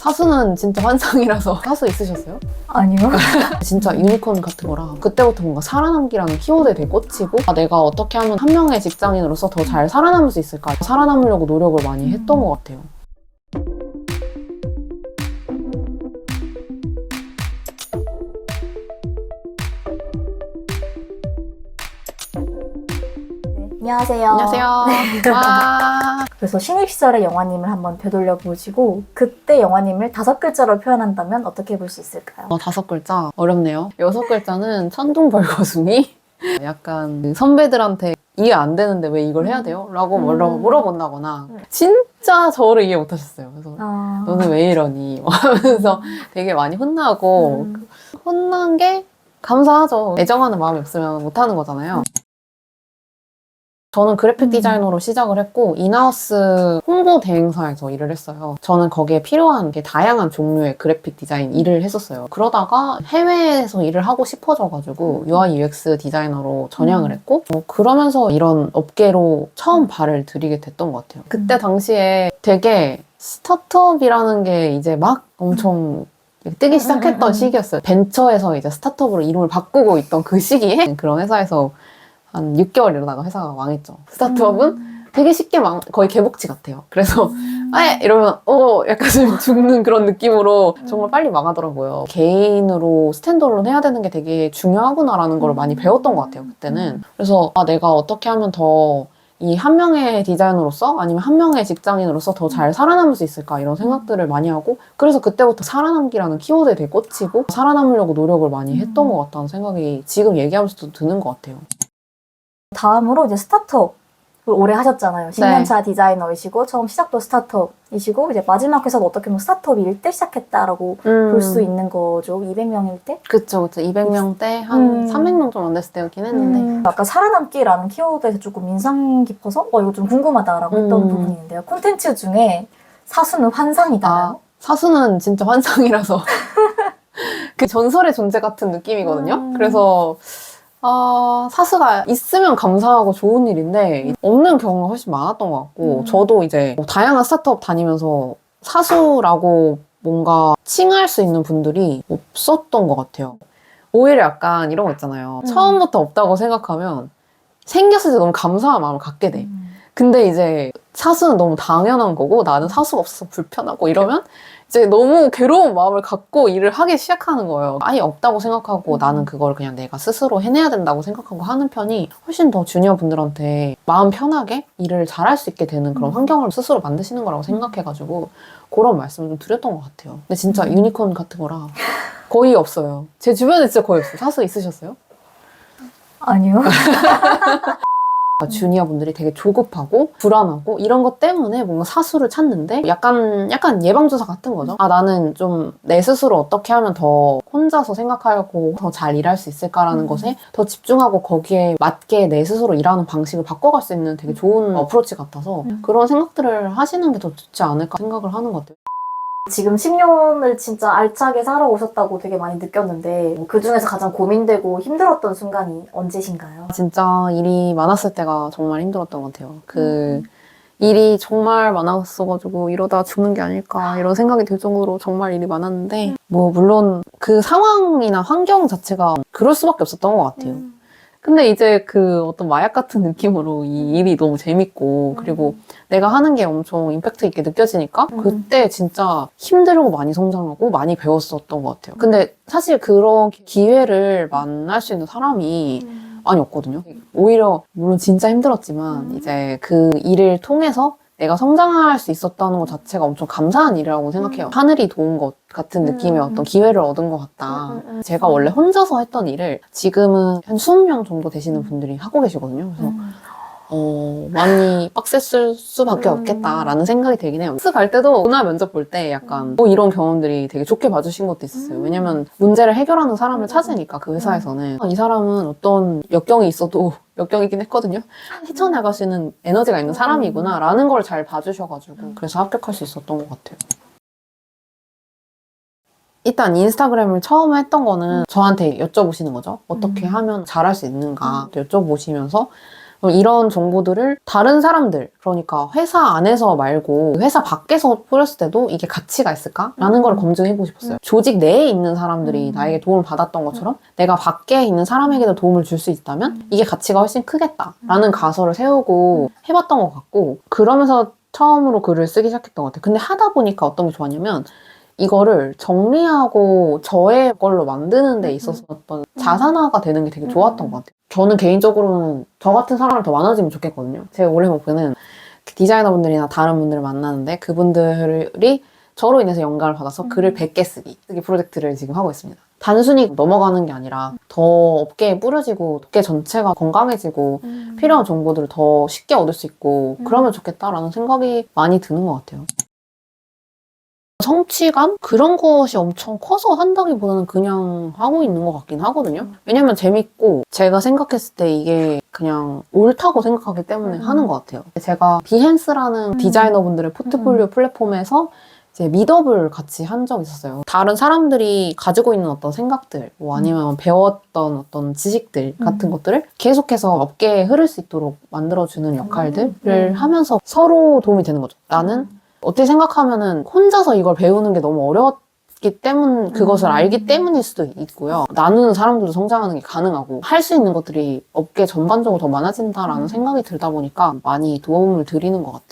사수는 진짜 환상이라서. 사수 있으셨어요? 아니요. 진짜 유니콘 같은 거라 그때부터 뭔가 살아남기라는 키워드에 되게 꽂히고 내가 어떻게 하면 한 명의 직장인으로서 더 잘 살아남을 수 있을까, 살아남으려고 노력을 많이 했던 것 같아요. 안녕하세요. 안녕하세요. 와. 그래서 신입 시절의 영화님을 한번 되돌려 보시고 그때 영화님을 5글자로 표현한다면 어떻게 볼 수 있을까요? 5글자 어렵네요. 6글자는 천둥벌거숭이. 약간 그 선배들한테 이해 안 되는데 왜 이걸 해야 돼요? 라고 물어본다거나 진짜 저를 이해 못 하셨어요. 그래서 너는 왜 이러니? 하면서 되게 많이 혼나고 혼난 게 감사하죠. 애정하는 마음이 없으면 못 하는 거잖아요. 저는 그래픽 디자이너로 시작을 했고 인하우스 홍보 대행사에서 일을 했어요. 저는 거기에 필요한 게 다양한 종류의 그래픽 디자인 일을 했었어요. 그러다가 해외에서 일을 하고 싶어져가지고 UI UX 디자이너로 전향을 했고 그러면서 이런 업계로 처음 발을 들이게 됐던 것 같아요. 그때 당시에 되게 스타트업이라는 게 이제 막 엄청 뜨기 시작했던 시기였어요. 벤처에서 이제 스타트업으로 이름을 바꾸고 있던 그 시기에 그런 회사에서 한 6개월 이러다가 회사가 망했죠. 스타트업은 되게 쉽게 거의 개복치 같아요. 그래서 이러면 약간 좀 죽는 그런 느낌으로 정말 빨리 망하더라고요. 개인으로 스탠드얼론 해야 되는 게 되게 중요하구나라는 걸 많이 배웠던 것 같아요. 그때는. 그래서 내가 어떻게 하면 더 이 한 명의 디자이너로서 아니면 한 명의 직장인으로서 더 잘 살아남을 수 있을까 이런 생각들을 많이 하고 그래서 그때부터 살아남기라는 키워드에 되게 꽂히고 살아남으려고 노력을 많이 했던 것 같다는 생각이 지금 얘기하면서도 드는 것 같아요. 다음으로 이제 스타트업을 오래 하셨잖아요. 10년차 디자이너이시고 처음 시작도 스타트업이시고 이제 마지막 회사도 어떻게 보면 스타트업일 때 시작했다라고 볼 수 있는 거죠. 200명일 때? 그쵸. 200명대 한 300명 좀 안 됐을 때였긴 했는데 아까 살아남기라는 키워드에서 조금 인상 깊어서 이거 좀 궁금하다라고 했던 부분이 있는데요. 콘텐츠 중에 사수는 환상이다. 사수는 진짜 환상이라서 그 전설의 존재 같은 느낌이거든요. 그래서 사수가 있으면 감사하고 좋은 일인데 없는 경우가 훨씬 많았던 것 같고 저도 이제 다양한 스타트업 다니면서 사수라고 뭔가 칭할 수 있는 분들이 없었던 것 같아요. 오히려 약간 이런 거 있잖아요. 처음부터 없다고 생각하면 생겼을 때 너무 감사한 마음을 갖게 돼. 근데 이제 사수는 너무 당연한 거고 나는 사수가 없어서 불편하고 이러면 이제 너무 괴로운 마음을 갖고 일을 하기 시작하는 거예요. 아예 없다고 생각하고 나는 그걸 그냥 내가 스스로 해내야 된다고 생각하고 하는 편이 훨씬 더 주니어 분들한테 마음 편하게 일을 잘할 수 있게 되는 그런 환경을 스스로 만드시는 거라고 생각해가지고 그런 말씀을 좀 드렸던 것 같아요. 근데 진짜 유니콘 같은 거라 거의 없어요. 제 주변에 진짜 거의 없어요. 사수 있으셨어요? 아니요. 주니어 분들이 되게 조급하고 불안하고 이런 것 때문에 뭔가 사수를 찾는데 약간 예방주사 같은 거죠. 나는 좀 내 스스로 어떻게 하면 더 혼자서 생각하고 더 잘 일할 수 있을까라는 것에 더 집중하고 거기에 맞게 내 스스로 일하는 방식을 바꿔갈 수 있는 되게 좋은 어프로치 같아서 그런 생각들을 하시는 게 더 좋지 않을까 생각을 하는 것 같아요. 지금 10년을 진짜 알차게 살아오셨다고 되게 많이 느꼈는데 그 중에서 가장 고민되고 힘들었던 순간이 언제신가요? 진짜 일이 많았을 때가 정말 힘들었던 것 같아요. 일이 정말 많았어가지고 이러다 죽는 게 아닐까 이런 생각이 들 정도로 정말 일이 많았는데 물론 그 상황이나 환경 자체가 그럴 수밖에 없었던 것 같아요. 근데 이제 그 어떤 마약 같은 느낌으로 이 일이 너무 재밌고 그리고 내가 하는 게 엄청 임팩트 있게 느껴지니까 그때 진짜 힘들고 많이 성장하고 많이 배웠었던 것 같아요. 근데 사실 그런 기회를 만날 수 있는 사람이 많이 없거든요. 오히려 물론 진짜 힘들었지만 이제 그 일을 통해서 내가 성장할 수 있었다는 것 자체가 엄청 감사한 일이라고 생각해요. 하늘이 도운 것 같은 느낌의 어떤 기회를 얻은 것 같다. 제가 원래 혼자서 했던 일을 지금은 한 20명 정도 되시는 분들이 하고 계시거든요. 그래서 많이 빡셌을 수밖에 없겠다라는 생각이 들긴 해요. 스 갈 때도 문화 면접 볼 때 약간 이런 경험들이 되게 좋게 봐주신 것도 있었어요. 왜냐면 문제를 해결하는 사람을 찾으니까 그 회사에서는 이 사람은 어떤 역경이 있어도 역경이긴 했거든요. 헤쳐나가시는 에너지가 있는 사람이구나 라는 걸 잘 봐주셔가지고 그래서 합격할 수 있었던 것 같아요. 일단 인스타그램을 처음 했던 거는 저한테 여쭤보시는 거죠. 어떻게 하면 잘할 수 있는가 여쭤보시면서 그럼 이런 정보들을 다른 사람들, 그러니까 회사 안에서 말고 회사 밖에서 뿌렸을 때도 이게 가치가 있을까라는 걸 검증해보고 싶었어요. 조직 내에 있는 사람들이 나에게 도움을 받았던 것처럼 내가 밖에 있는 사람에게도 도움을 줄 수 있다면 이게 가치가 훨씬 크겠다라는 가설을 세우고 해봤던 것 같고, 그러면서 처음으로 글을 쓰기 시작했던 것 같아요. 근데 하다 보니까 어떤 게 좋았냐면 이거를 정리하고 저의 걸로 만드는 데 있어서 어떤 자산화가 되는 게 되게 좋았던 것 같아요. 저는 개인적으로는 저 같은 사람이 더 많아지면 좋겠거든요. 제 올해 목표는 디자이너분들이나 다른 분들을 만나는데 그분들이 저로 인해서 영감을 받아서 글을 100개 쓰기 프로젝트를 지금 하고 있습니다. 단순히 넘어가는 게 아니라 더 업계에 뿌려지고 업계 전체가 건강해지고 필요한 정보들을 더 쉽게 얻을 수 있고 그러면 좋겠다라는 생각이 많이 드는 것 같아요. 성취감? 그런 것이 엄청 커서 한다기보다는 그냥 하고 있는 것 같긴 하거든요. 왜냐면 재밌고 제가 생각했을 때 이게 그냥 옳다고 생각하기 때문에 하는 것 같아요. 제가 비헨스라는 디자이너분들의 포트폴리오 플랫폼에서 이제 미더블 같이 한 적이 있었어요. 다른 사람들이 가지고 있는 어떤 생각들, 뭐 아니면 배웠던 어떤 지식들 같은 것들을 계속해서 업계에 흐를 수 있도록 만들어주는 역할들을 하면서 서로 도움이 되는 거죠. 나는 어떻게 생각하면은 혼자서 이걸 배우는 게 너무 어려웠기 때문, 그것을 알기 때문일 수도 있고요. 나누는 사람들도 성장하는 게 가능하고 할 수 있는 것들이 업계 전반적으로 더 많아진다라는 생각이 들다 보니까 많이 도움을 드리는 것 같아요.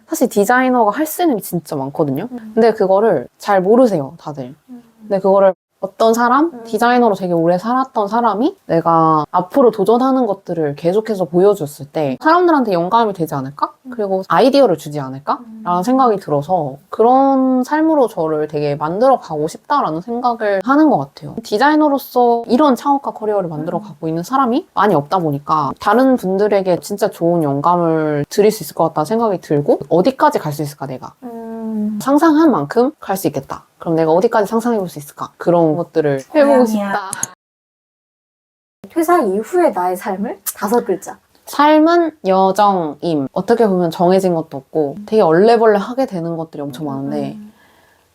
사실 디자이너가 할 수 있는 게 진짜 많거든요. 근데 그거를 잘 모르세요, 다들. 근데 그거를 어떤 사람, 디자이너로 되게 오래 살았던 사람이 내가 앞으로 도전하는 것들을 계속해서 보여줬을 때 사람들한테 영감이 되지 않을까? 그리고 아이디어를 주지 않을까? 라는 생각이 들어서 그런 삶으로 저를 되게 만들어 가고 싶다라는 생각을 하는 것 같아요. 디자이너로서 이런 창업가 커리어를 만들어 가고 있는 사람이 많이 없다 보니까 다른 분들에게 진짜 좋은 영감을 드릴 수 있을 것 같다는 생각이 들고, 어디까지 갈 수 있을까 내가? 상상한 만큼 갈 수 있겠다. 그럼 내가 어디까지 상상해볼 수 있을까? 그런 것들을 해보고 싶다. 회사 이후의 나의 삶을 5글자. 삶은 여정임. 어떻게 보면 정해진 것도 없고 되게 얼레벌레 하게 되는 것들이 엄청 많은데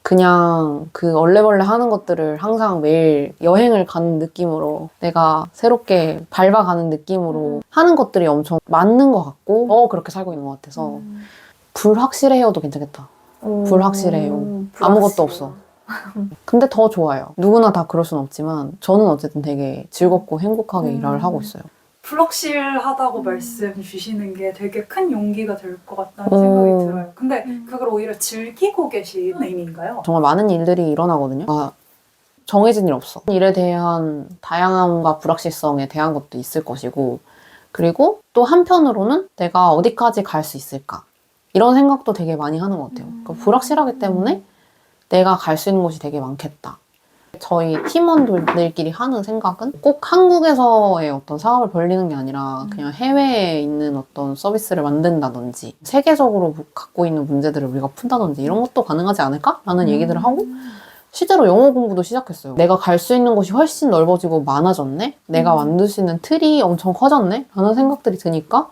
그냥 그 얼레벌레 하는 것들을 항상 매일 여행을 가는 느낌으로, 내가 새롭게 밟아가는 느낌으로 하는 것들이 엄청 맞는 것 같고 그렇게 살고 있는 것 같아서 불확실해요도 괜찮겠다. 불확실해요. 아무것도 없어. 근데 더 좋아요. 누구나 다 그럴 순 없지만 저는 어쨌든 되게 즐겁고 행복하게 일을 하고 있어요. 불확실하다고 말씀 주시는 게 되게 큰 용기가 될 것 같다는 생각이 들어요. 근데 그걸 오히려 즐기고 계신 의미인가요? 정말 많은 일들이 일어나거든요. 정해진 일 없어. 일에 대한 다양함과 불확실성에 대한 것도 있을 것이고, 그리고 또 한편으로는 내가 어디까지 갈 수 있을까? 이런 생각도 되게 많이 하는 것 같아요. 그러니까 불확실하기 때문에 내가 갈 수 있는 곳이 되게 많겠다. 저희 팀원들끼리 하는 생각은 꼭 한국에서의 어떤 사업을 벌리는 게 아니라 그냥 해외에 있는 어떤 서비스를 만든다든지 세계적으로 갖고 있는 문제들을 우리가 푼다든지 이런 것도 가능하지 않을까? 라는 얘기들을 하고, 실제로 영어 공부도 시작했어요. 내가 갈 수 있는 곳이 훨씬 넓어지고 많아졌네? 내가 만들 수 있는 틀이 엄청 커졌네? 라는 생각들이 드니까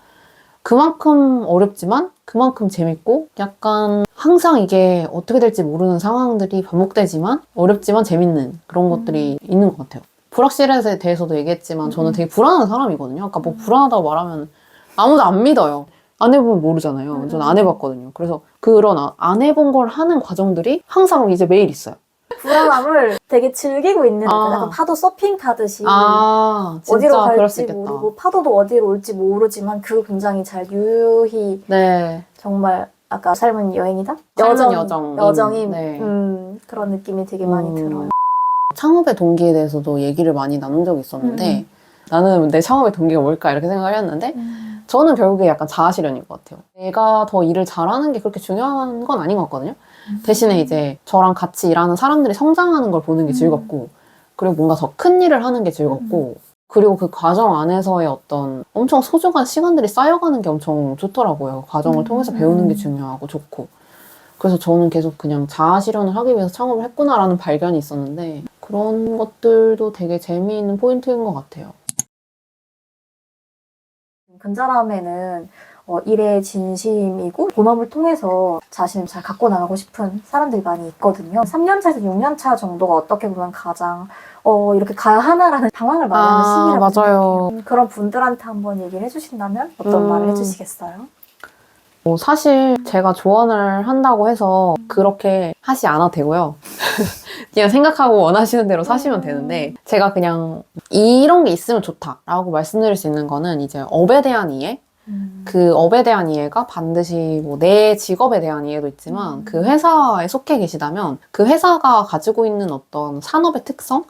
그만큼 어렵지만 그만큼 재밌고, 약간 항상 이게 어떻게 될지 모르는 상황들이 반복되지만 어렵지만 재밌는 그런 것들이 있는 것 같아요. 불확실에 대해서도 얘기했지만 저는 되게 불안한 사람이거든요. 아까 뭐 불안하다고 말하면 아무도 안 믿어요. 안 해보면 모르잖아요. 저는 안 해봤거든요. 그래서 그런 안 해본 걸 하는 과정들이 항상 이제 매일 있어요. 불안함을 되게 즐기고 있는 듯한 약간 파도 서핑 타듯이 어디로 진짜 그럴 수 갈지 있겠다. 모르고 파도도 어디로 올지 모르지만 그 굉장히 잘 유유히 네. 정말 아까 삶은 여행이다? 삶은 여정임. 여정임. 네. 그런 느낌이 되게 많이 들어요. 창업의 동기에 대해서도 얘기를 많이 나눈 적이 있었는데 나는 내 창업의 동기가 뭘까 이렇게 생각을 했는데 저는 결국에 약간 자아실현인 것 같아요. 내가 더 일을 잘하는 게 그렇게 중요한 건 아닌 것 같거든요. 대신에 이제 저랑 같이 일하는 사람들이 성장하는 걸 보는 게 즐겁고, 그리고 뭔가 더 큰 일을 하는 게 즐겁고, 그리고 그 과정 안에서의 어떤 엄청 소중한 시간들이 쌓여가는 게 엄청 좋더라고요. 과정을 통해서 배우는 게 중요하고 좋고. 그래서 저는 계속 그냥 자아실현을 하기 위해서 창업을 했구나라는 발견이 있었는데, 그런 것들도 되게 재미있는 포인트인 것 같아요. 근자람에는 일에 진심이고 본업을 통해서 자신을 잘 갖고 나가고 싶은 사람들이 많이 있거든요. 3년차에서 6년차 정도가 어떻게 보면 가장 이렇게 가야 하나라는 방황을 많이 하는 시기라고 맞아요. 생각해요. 그런 분들한테 한번 얘기를 해주신다면 어떤 말을 해주시겠어요? 사실 제가 조언을 한다고 해서 그렇게 하지 않아도 되고요. 그냥 생각하고 원하시는 대로 사시면 되는데, 제가 그냥 이런 게 있으면 좋다라고 말씀드릴 수 있는 거는 이제 업에 대한 이해? 그 업에 대한 이해가 반드시 뭐 내 직업에 대한 이해도 있지만 그 회사에 속해 계시다면 그 회사가 가지고 있는 어떤 산업의 특성?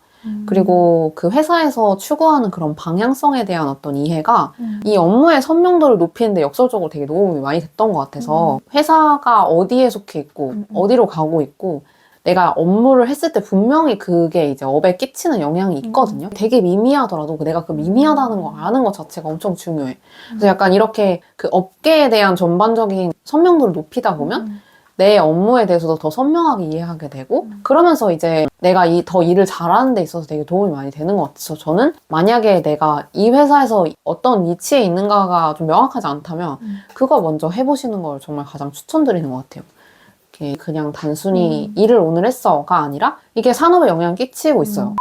그리고 그 회사에서 추구하는 그런 방향성에 대한 어떤 이해가 이 업무의 선명도를 높이는데 역설적으로 되게 도움이 많이 됐던 것 같아서 회사가 어디에 속해 있고 어디로 가고 있고 내가 업무를 했을 때 분명히 그게 이제 업에 끼치는 영향이 있거든요. 되게 미미하더라도 내가 그 미미하다는 걸 아는 것 자체가 엄청 중요해. 그래서 약간 이렇게 그 업계에 대한 전반적인 선명도를 높이다 보면 내 업무에 대해서도 더 선명하게 이해하게 되고 그러면서 이제 내가 더 일을 잘하는 데 있어서 되게 도움이 많이 되는 것 같아서 저는 만약에 내가 이 회사에서 어떤 위치에 있는가가 좀 명확하지 않다면 그거 먼저 해보시는 걸 정말 가장 추천드리는 것 같아요. 그냥 단순히 일을 오늘 했어가 아니라 이게 산업에 영향을 끼치고 있어요.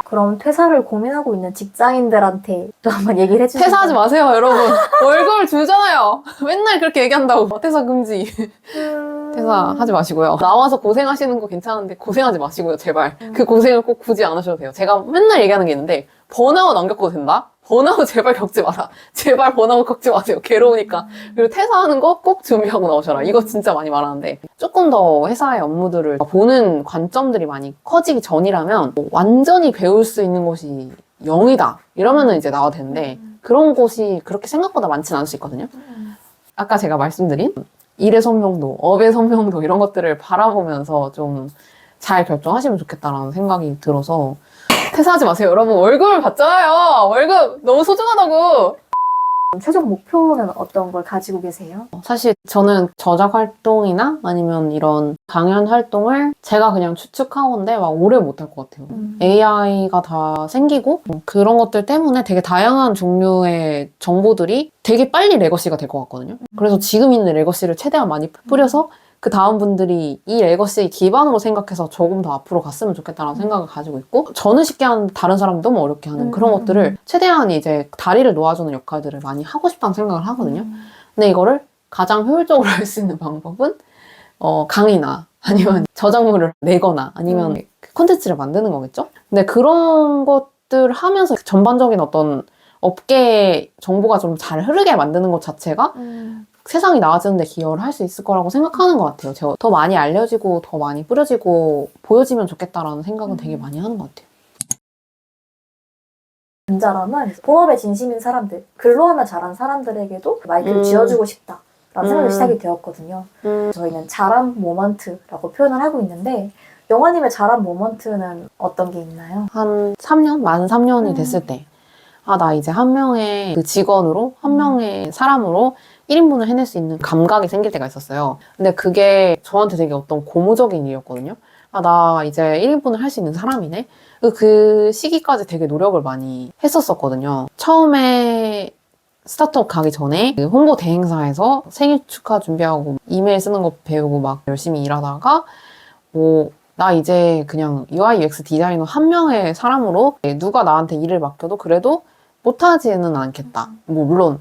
그럼 퇴사를 고민하고 있는 직장인들한테 또 한번 얘기를 해주세요. 퇴사하지 마세요, 여러분. 월급을 주잖아요. 맨날 그렇게 얘기한다고. 퇴사 금지. 퇴사하지 마시고요. 나와서 고생하시는 거 괜찮은데 고생하지 마시고요, 제발. 그 고생을 꼭 굳이 안 하셔도 돼요. 제가 맨날 얘기하는 게 있는데 번아웃 안 겪어도 된다? 번아웃 제발 겪지 마라. 제발 번아웃 겪지 마세요. 괴로우니까. 그리고 퇴사하는 거 꼭 준비하고 나오셔라. 이거 진짜 많이 말하는데 조금 더 회사의 업무들을 보는 관점들이 많이 커지기 전이라면 완전히 배울 수 있는 곳이 0이다. 이러면은 이제 나와도 되는데 그런 곳이 그렇게 생각보다 많지는 않을 수 있거든요. 아까 제가 말씀드린 일의 선명도, 업의 선명도 이런 것들을 바라보면서 좀 잘 결정하시면 좋겠다라는 생각이 들어서 퇴사하지 마세요. 여러분 월급을 받잖아요. 월급 너무 소중하다고. 최종 목표는 어떤 걸 가지고 계세요? 사실 저는 저작 활동이나 아니면 이런 강연 활동을 제가 그냥 추측하건데 막 오래 못할 것 같아요. AI가 다 생기고 그런 것들 때문에 되게 다양한 종류의 정보들이 되게 빨리 레거시가 될 것 같거든요. 그래서 지금 있는 레거시를 최대한 많이 뿌려서 그 다음 분들이 이 레거시 기반으로 생각해서 조금 더 앞으로 갔으면 좋겠다는 생각을 가지고 있고 저는 쉽게 하는 다른 사람이 너무 어렵게 하는 그런 것들을 최대한 이제 다리를 놓아주는 역할들을 많이 하고 싶다는 생각을 하거든요. 근데 이거를 가장 효율적으로 할 수 있는 방법은 강의나 아니면 저작물을 내거나 아니면 콘텐츠를 만드는 거겠죠? 근데 그런 것들 하면서 전반적인 어떤 업계의 정보가 좀 잘 흐르게 만드는 것 자체가 세상이 나아지는 데 기여를 할 수 있을 거라고 생각하는 것 같아요. 제가 더 많이 알려지고 더 많이 뿌려지고 보여지면 좋겠다라는 생각은 되게 많이 하는 것 같아요. 전자람은 본업에 진심인 사람들, 글로 하면 잘하는 사람들에게도 마이크를 쥐어주고 싶다라는 생각이 시작이 되었거든요. 저희는 자람 모먼트라고 표현을 하고 있는데 영화님의 자람 모먼트는 어떤 게 있나요? 한 3년? 만 3년이 됐을 때 나 이제 한 명의 그 직원으로 한 명의 사람으로 1인분을 해낼 수 있는 감각이 생길 때가 있었어요. 근데 그게 저한테 되게 어떤 고무적인 일이었거든요. 나 이제 1인분을 할 수 있는 사람이네? 그 시기까지 되게 노력을 많이 했었었거든요. 처음에 스타트업 가기 전에 그 홍보 대행사에서 생일 축하 준비하고 이메일 쓰는 거 배우고 막 열심히 일하다가 나 이제 그냥 UI UX 디자이너 한 명의 사람으로 누가 나한테 일을 맡겨도 그래도 못하지는 않겠다. 물론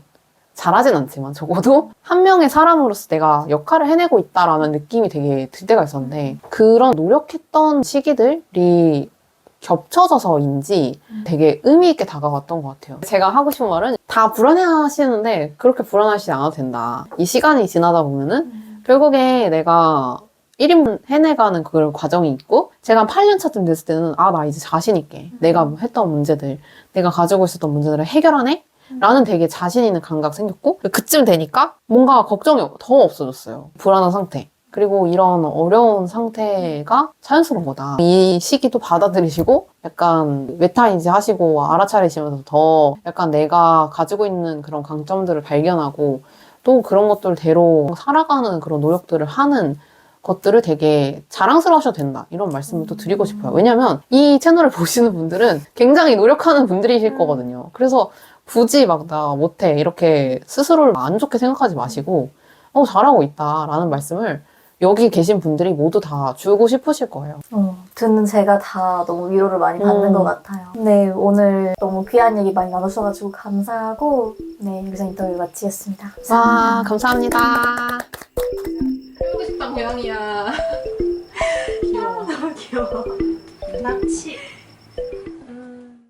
잘하진 않지만 적어도 한 명의 사람으로서 내가 역할을 해내고 있다라는 느낌이 되게 들 때가 있었는데 그런 노력했던 시기들이 겹쳐져서인지 되게 의미 있게 다가왔던 것 같아요. 제가 하고 싶은 말은 다 불안해하시는데 그렇게 불안하시지 않아도 된다. 이 시간이 지나다 보면은 결국에 내가 1인분 해내가는 그런 과정이 있고 제가 한 8년 차쯤 됐을 때는 나 이제 자신 있게 내가 뭐 했던 문제들 내가 가지고 있었던 문제들을 해결하네? 라는 되게 자신 있는 감각 생겼고 그쯤 되니까 뭔가 걱정이 더 없어졌어요. 불안한 상태. 그리고 이런 어려운 상태가 자연스러운 거다. 이 시기도 받아들이시고 약간 메타인지 하시고 알아차리시면서 더 약간 내가 가지고 있는 그런 강점들을 발견하고 또 그런 것들대로 살아가는 그런 노력들을 하는 것들을 되게 자랑스러워하셔도 된다. 이런 말씀을 또 드리고 싶어요. 왜냐면 이 채널을 보시는 분들은 굉장히 노력하는 분들이실 거거든요. 그래서 굳이 막 나 못해 이렇게 스스로를 안 좋게 생각하지 마시고 잘하고 있다라는 말씀을 여기 계신 분들이 모두 다 주고 싶으실 거예요. 듣는 제가 다 너무 위로를 많이 받는 것 같아요. 네, 오늘 너무 귀한 얘기 많이 나눠주셔가지고 감사하고 네, 여기서 인터뷰 마치겠습니다. 와, 감사합니다. 해보고 싶다 고양이야. 귀여워. 너무 귀여워. 납치.